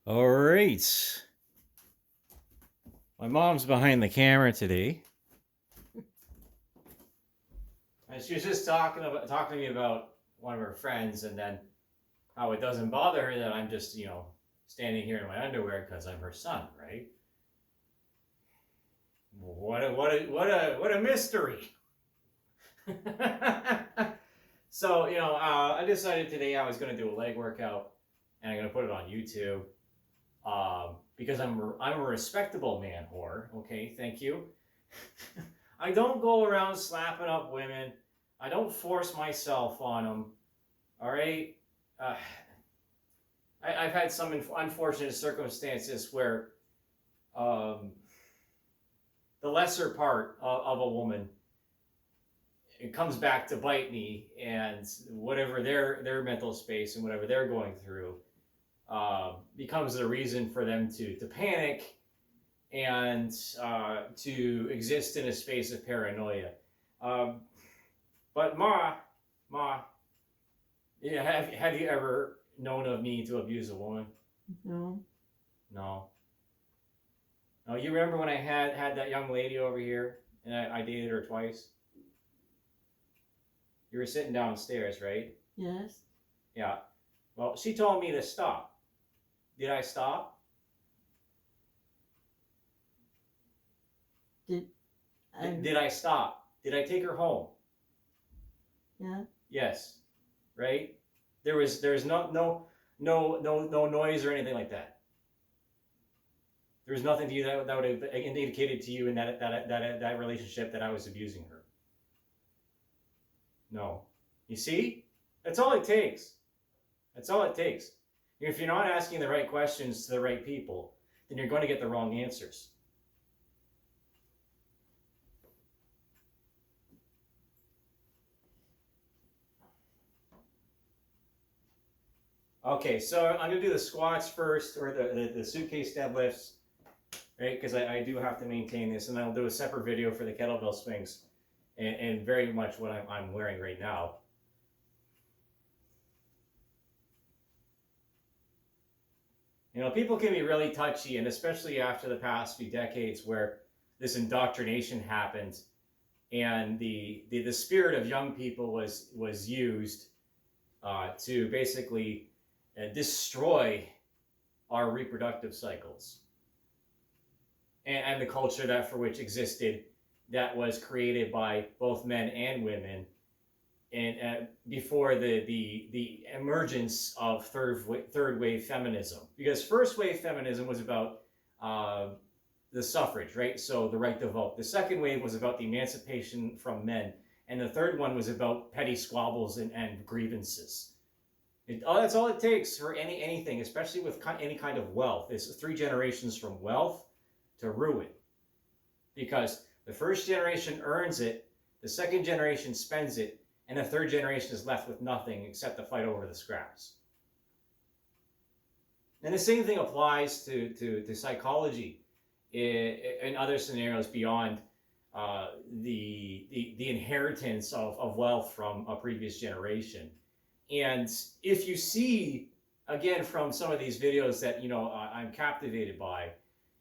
All right. My mom's behind the camera today. And she was just talking to me about one of her friends, and then how it doesn't bother her that I'm just, standing here in my underwear because I'm her son, right? What a mystery. So, I decided today I was going to do a leg workout, and I'm going to put it on YouTube. Because I'm a respectable man whore. Okay, thank you. I don't go around slapping up women. I don't force myself on them. All right. I've had some unfortunate circumstances where the lesser part of a woman, it comes back to bite me, and whatever their mental space and whatever they're going through becomes a reason for them to panic and to exist in a space of paranoia. But Ma, yeah, have you ever known of me to abuse a woman? No. No. No, you remember when I had that young lady over here and I dated her twice? You were sitting downstairs, right? Yes. Yeah. Well, she told me to stop. Did I stop? Did I? Did I stop? Did I take her home? Yeah. Yes. Right? There's no noise or anything like that. There was nothing to you that would have indicated to you in that relationship that I was abusing her. No. You see? That's all it takes. That's all it takes. If you're not asking the right questions to the right people, then you're going to get the wrong answers. Okay, so I'm going to do the squats first, or the suitcase deadlifts, right? Because I do have to maintain this, and I'll do a separate video for the kettlebell swings, and very much what I'm wearing right now. People can be really touchy, and especially after the past few decades where this indoctrination happened, and the spirit of young people was used to basically destroy our reproductive cycles and the culture that for which existed, that was created by both men and women, and before the emergence of third wave feminism. Because first wave feminism was about the suffrage, right? So the right to vote. The second wave was about the emancipation from men, and the third one was about petty squabbles and grievances. That's all it takes for anything, especially with any kind of wealth. It's 3 generations from wealth to ruin. Because the first generation earns it, the second generation spends it, and the third generation is left with nothing except to fight over the scraps. And the same thing applies to psychology in other scenarios beyond the inheritance of wealth from a previous generation. And if you see, again, from some of these videos that I'm captivated by,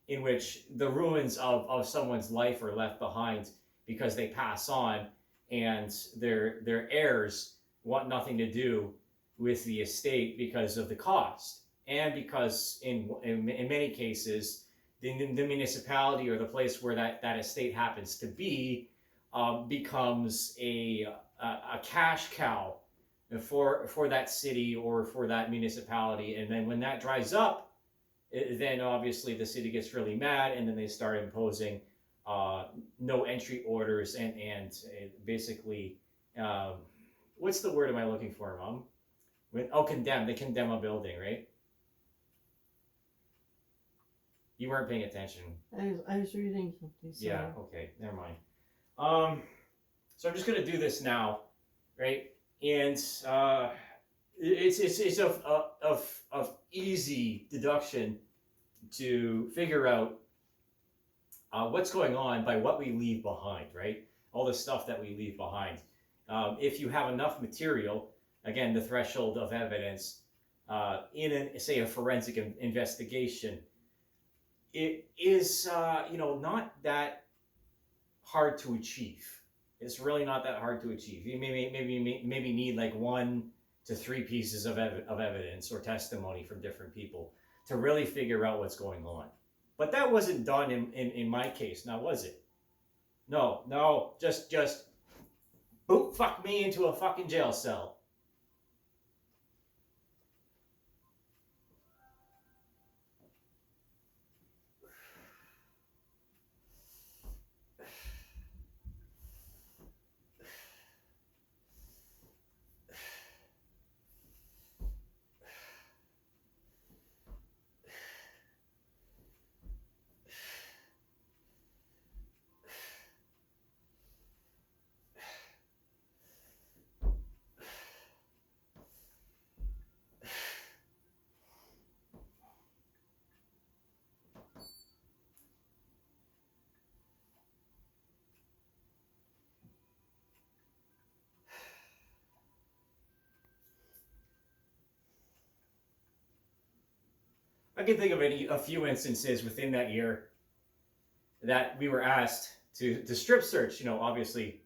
in which the ruins of someone's life are left behind because they pass on, and their heirs want nothing to do with the estate because of the cost, and because in many cases the municipality or the place where that estate happens to be becomes a cash cow for that city or for that municipality. And then when that dries up, then obviously the city gets really mad, and then they start imposing no entry orders and basically, what's the word am I looking for, Mom? Condemn. They condemn a building, right? You weren't paying attention. I was reading something. Sorry. Yeah. Okay. Never mind. So I'm just gonna do this now, right? And it's of easy deduction to figure out what's going on by what we leave behind, right? All the stuff that we leave behind. If you have enough material, again, the threshold of evidence, in say a forensic investigation, it is not that hard to achieve. It's really not that hard to achieve. You maybe need like 1 to 3 pieces of evidence or testimony from different people to really figure out what's going on. But that wasn't done in my case, now was it? No, just boot fuck me into a fucking jail cell. I can think of a few instances within that year that we were asked to strip search, obviously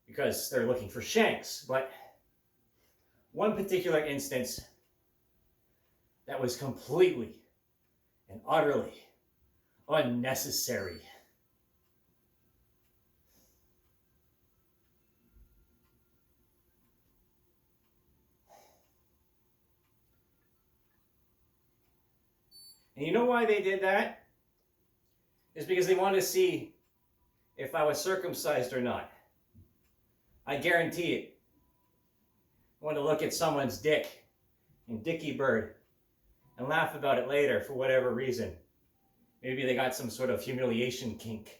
because they're looking for shanks. But one particular instance that was completely and utterly unnecessary. And you know why they did that? It's because they wanted to see if I was circumcised or not. I guarantee it. I wanted to look at someone's dick and Dickie Bird and laugh about it later for whatever reason. Maybe they got some sort of humiliation kink.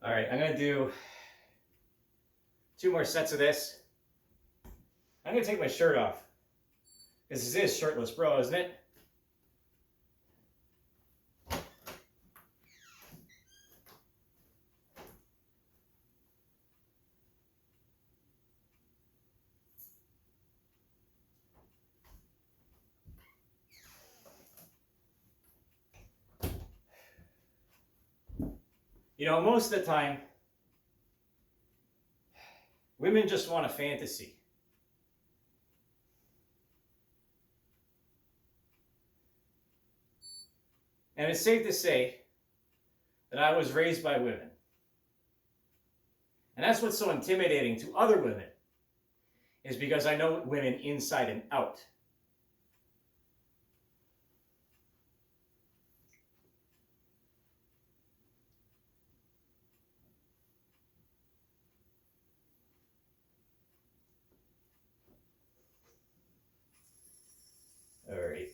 All right, I'm gonna do 2 more sets of this. I'm gonna take my shirt off because this is Shirtless Bro, isn't it? Most of the time, women just want a fantasy. And it's safe to say that I was raised by women. And that's what's so intimidating to other women, is because I know women inside and out. All right.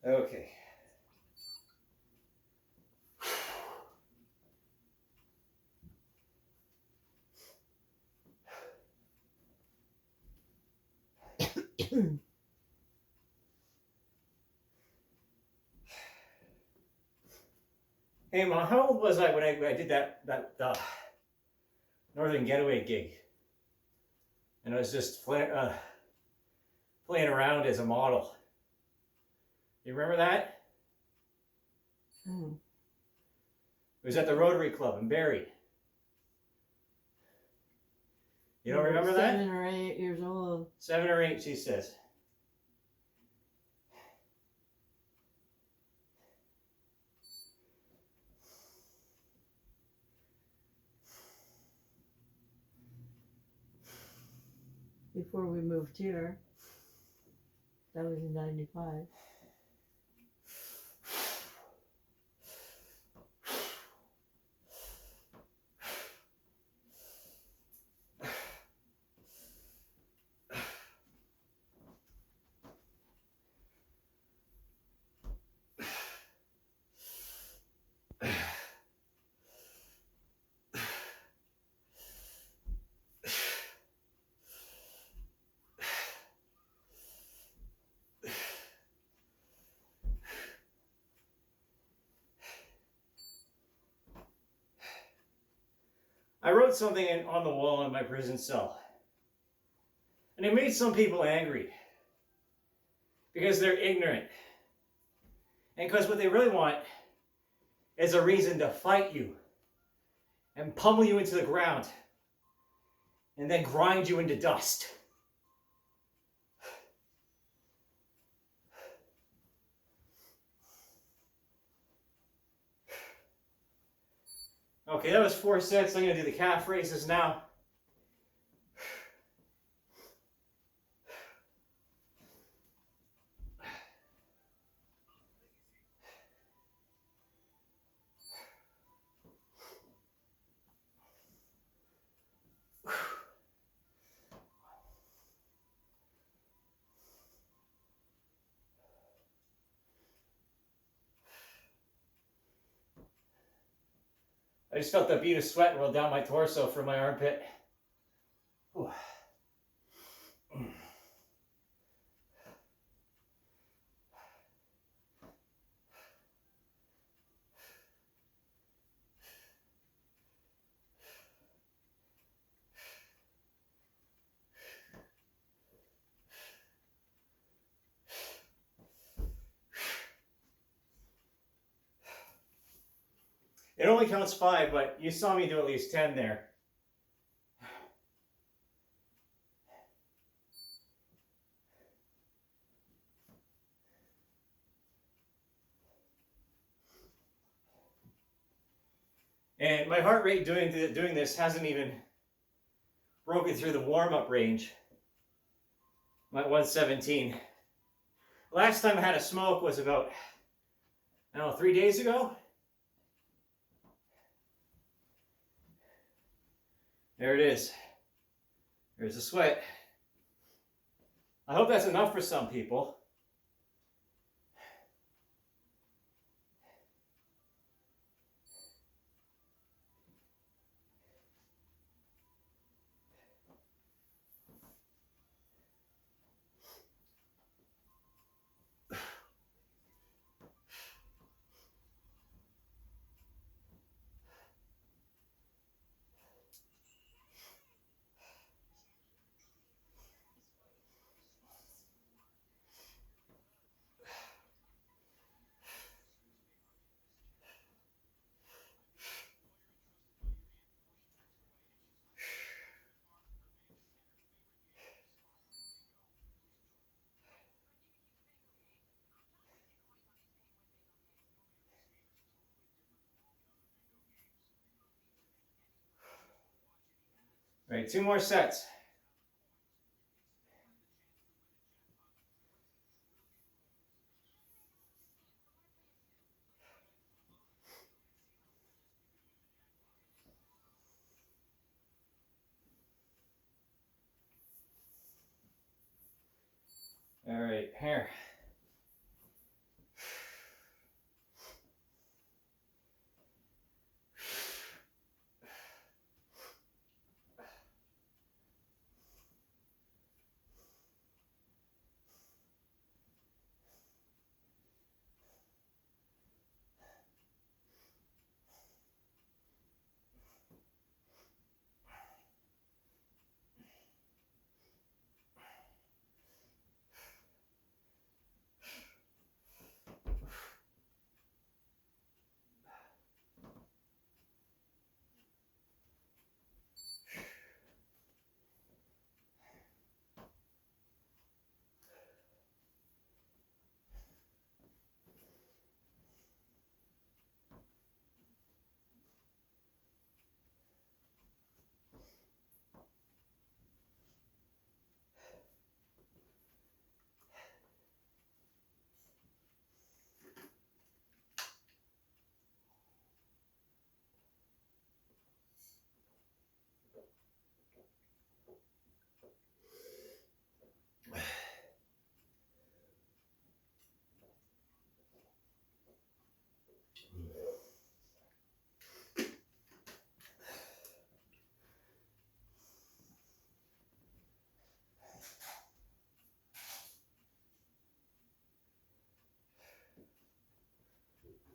Okay. Hey, Mom, how old was I when I did that Northern Getaway gig? And I was just playing around as a model. You remember that? Hmm. It was at the Rotary Club in Barrie. You don't remember that? 7 or 8 years old. 7 or 8, she says. Before we moved here. That was in 95. I wrote something on the wall in my prison cell. And it made some people angry. Because they're ignorant. And because what they really want is a reason to fight you. And pummel you into the ground. And then grind you into dust. Okay, that was 4 sets. I'm going to do the calf raises now. I just felt the bead of sweat roll down my torso from my armpit. Whew. It only counts 5, but you saw me do at least 10 there. And my heart rate doing this hasn't even broken through the warm-up range. I'm at 117. Last time I had a smoke was about, I don't know, 3 days ago? There it is. There's the sweat. I hope that's enough for some people. All right, 2 more sets. All right, here.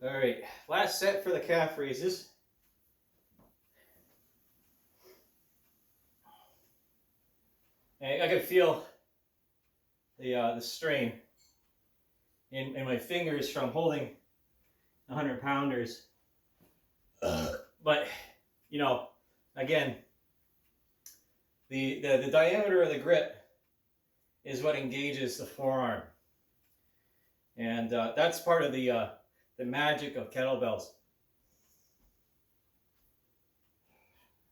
All right, last set for the calf raises. And I can feel the strain in my fingers from holding 100-pounders. But, you know, again, the diameter of the grip is what engages the forearm. And that's part of the magic of kettlebells.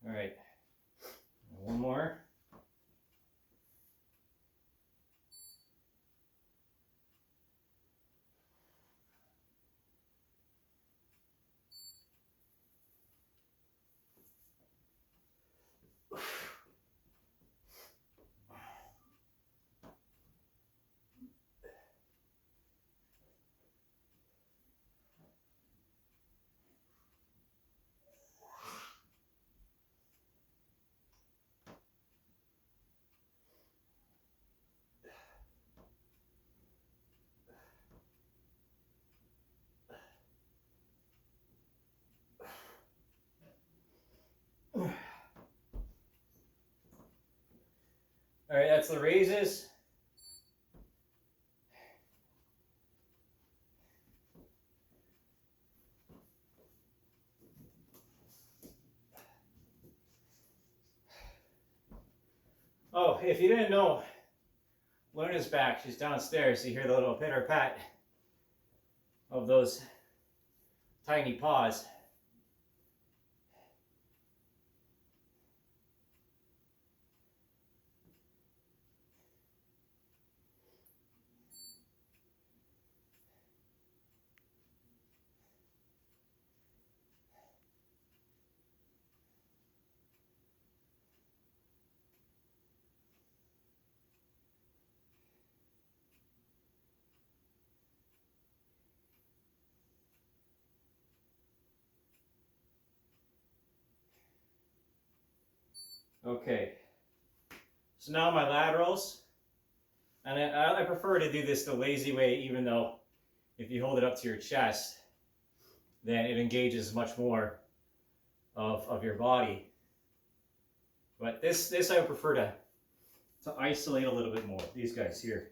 All right, one more. All right, that's the raises. Oh, if you didn't know, Luna's back. She's downstairs. You hear the little pitter pat of those tiny paws. Okay, so now my laterals, and I prefer to do this the lazy way, even though if you hold it up to your chest, then it engages much more of your body. But this I would prefer to isolate a little bit more, these guys here.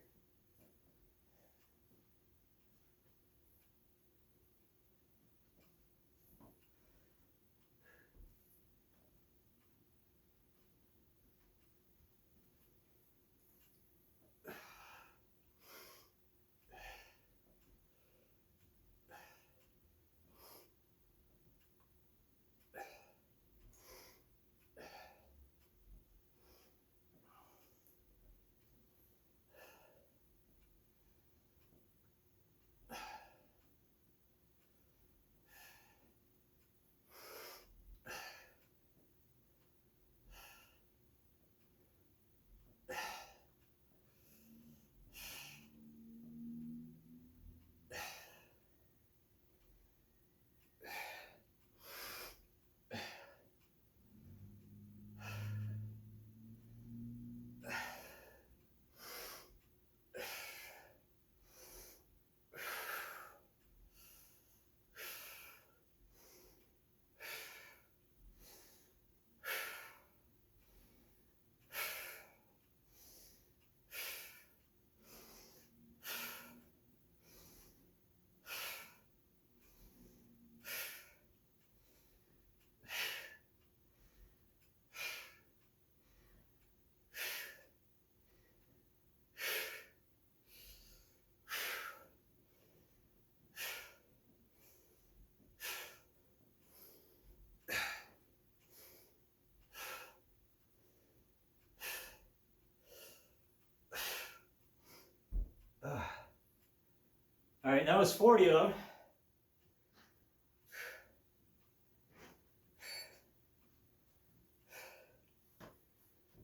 All right, that was 40 of them.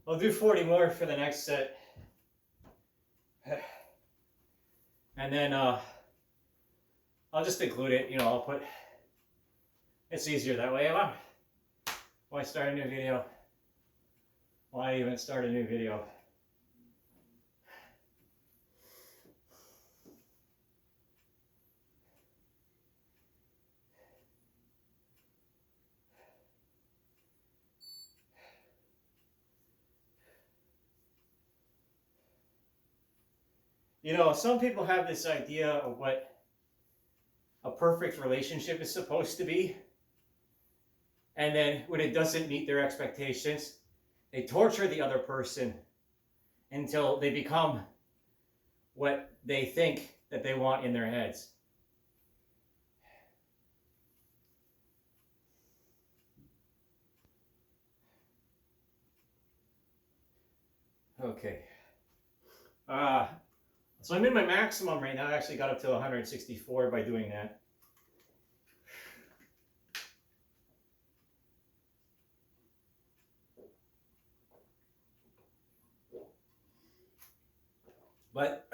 I'll do 40 more for the next set. And then I'll just include it, you know, I'll put, it's easier that way. Why start a new video? Why even start a new video? You know, some people have this idea of what a perfect relationship is supposed to be. And then when it doesn't meet their expectations, they torture the other person until they become what they think that they want in their heads. Okay. So I'm in my maximum right now. I actually got up to 164 by doing that. But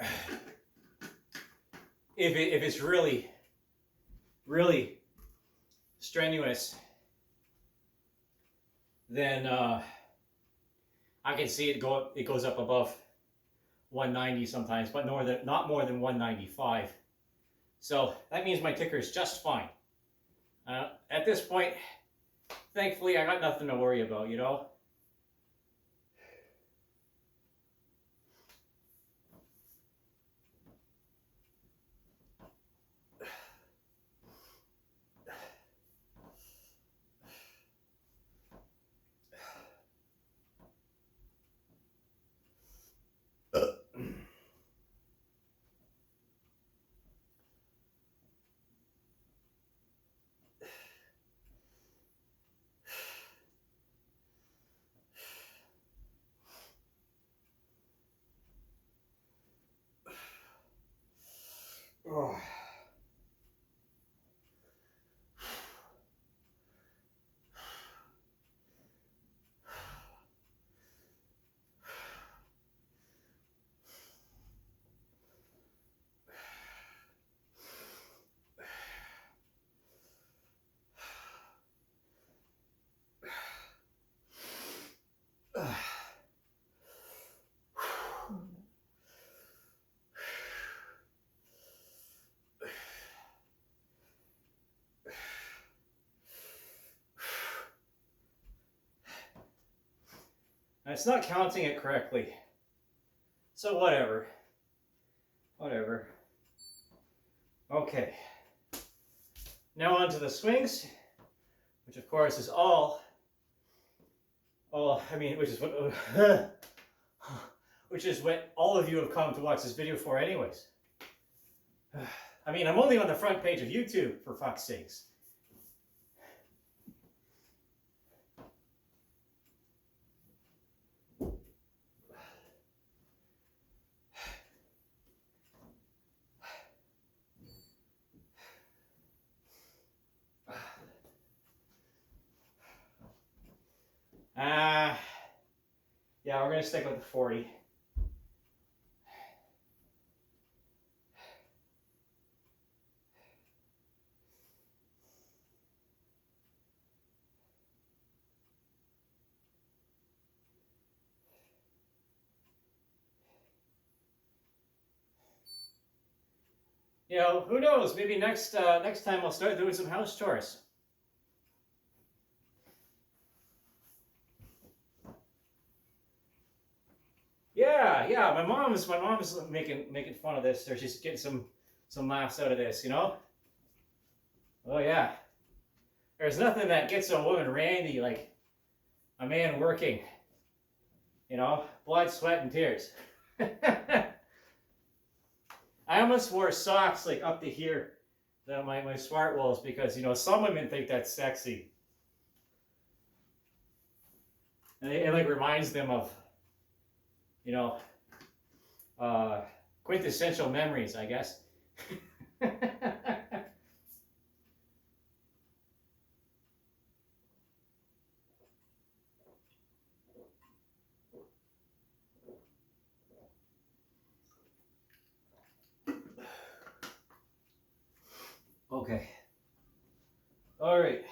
if it's really, really strenuous, then I can see it go up. It goes up above 190 sometimes, but not more than 195. So that means my ticker is just fine. At this point, thankfully, I got nothing to worry about, you know? Oh. It's not counting it correctly. So whatever. Whatever. Okay. Now on to the swings, which of course is which is what all of you have come to watch this video for anyways. I mean, I'm only on the front page of YouTube, for fuck's sakes. Yeah, we're gonna stick with the 40. You know, who knows? Maybe next time I'll start doing some house chores. Yeah. My mom's making fun of this, or she's getting some laughs out of this, you know? Oh yeah. There's nothing that gets a woman randy like a man working. You know, blood, sweat, and tears. I almost wore socks like up to here, my smart walls, because, you know, some women think that's sexy. And it like reminds them of, you know, quintessential memories, I guess. Okay. All right.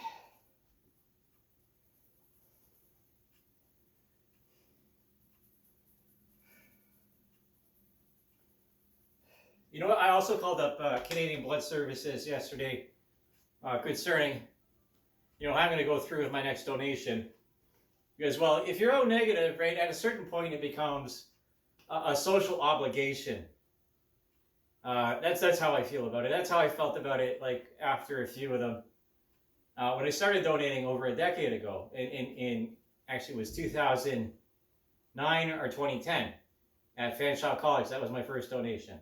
You know what? I also called up Canadian Blood Services yesterday concerning, you know, I'm going to go through with my next donation. Because, well, if you're O negative, right, at a certain point it becomes a social obligation That's how I feel about it. That's how I felt about it. Like after a few of them, when I started donating over a decade ago, in actually it was 2009 or 2010 at Fanshawe College. That was my first donation.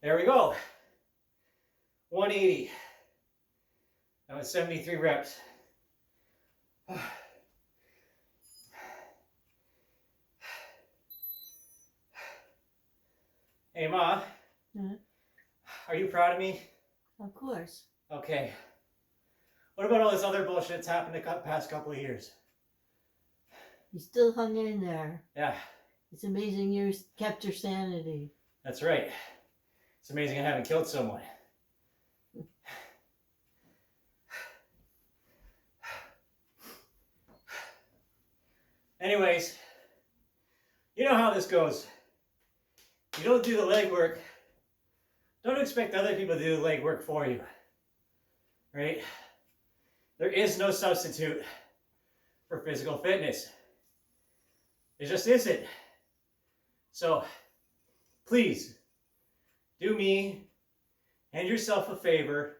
There we go. 180. That was 73 reps. Hey, Ma. Huh? Are you proud of me? Of course. Okay. What about all this other bullshit that's happened the past couple of years? You still hung in there. Yeah, It's amazing you kept your sanity. that's right. It's amazing I haven't killed someone. Anyways, you know how this goes. You don't do the legwork. Don't expect other people to do the legwork for you. Right? There is no substitute for physical fitness. It just isn't. So, please, do me and yourself a favor.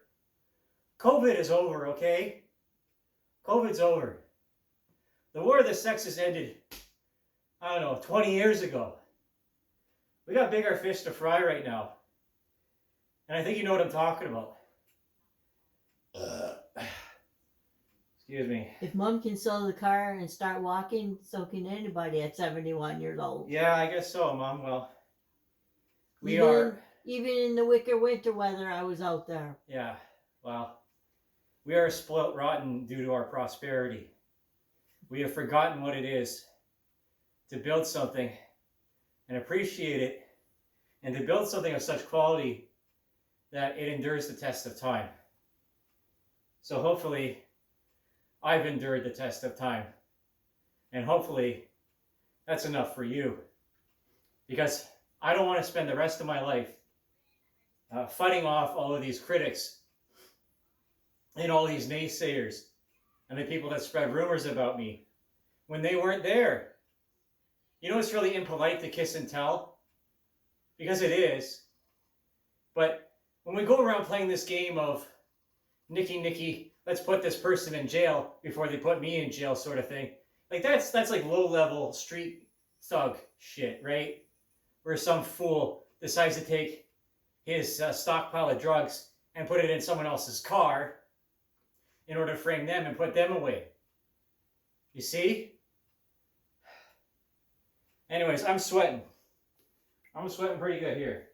COVID is over, okay? COVID's over. The war of the sexes ended, I don't know, 20 years ago. We got bigger fish to fry right now. And I think you know what I'm talking about. Excuse me. If Mom can sell the car and start walking, so can anybody at 71 years old. Yeah, I guess so, Mom. Well, Even in the wicked winter weather, I was out there. Yeah, well, we are spoilt rotten due to our prosperity. We have forgotten what it is to build something and appreciate it, and to build something of such quality that it endures the test of time. So hopefully, I've endured the test of time. And hopefully, that's enough for you. Because I don't want to spend the rest of my life fighting off all of these critics and all these naysayers and the people that spread rumors about me when they weren't there. You know, it's really impolite to kiss and tell, because it is. But when we go around playing this game of Nicky, let's put this person in jail before they put me in jail sort of thing, like that's like low-level street thug shit, right? Where some fool decides to take his stockpile of drugs and put it in someone else's car in order to frame them and put them away. You see? Anyways, I'm sweating. I'm sweating pretty good here.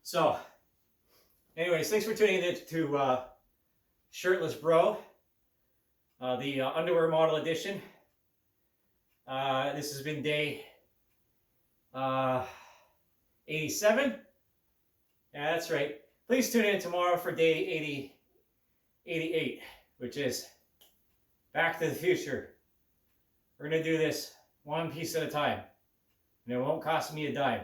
So, anyways, thanks for tuning in to Shirtless Bro, the underwear model edition. This has been day 87. Yeah, that's right. Please tune in tomorrow for day 88, which is Back to the Future. We're going to do this one piece at a time, and it won't cost me a dime.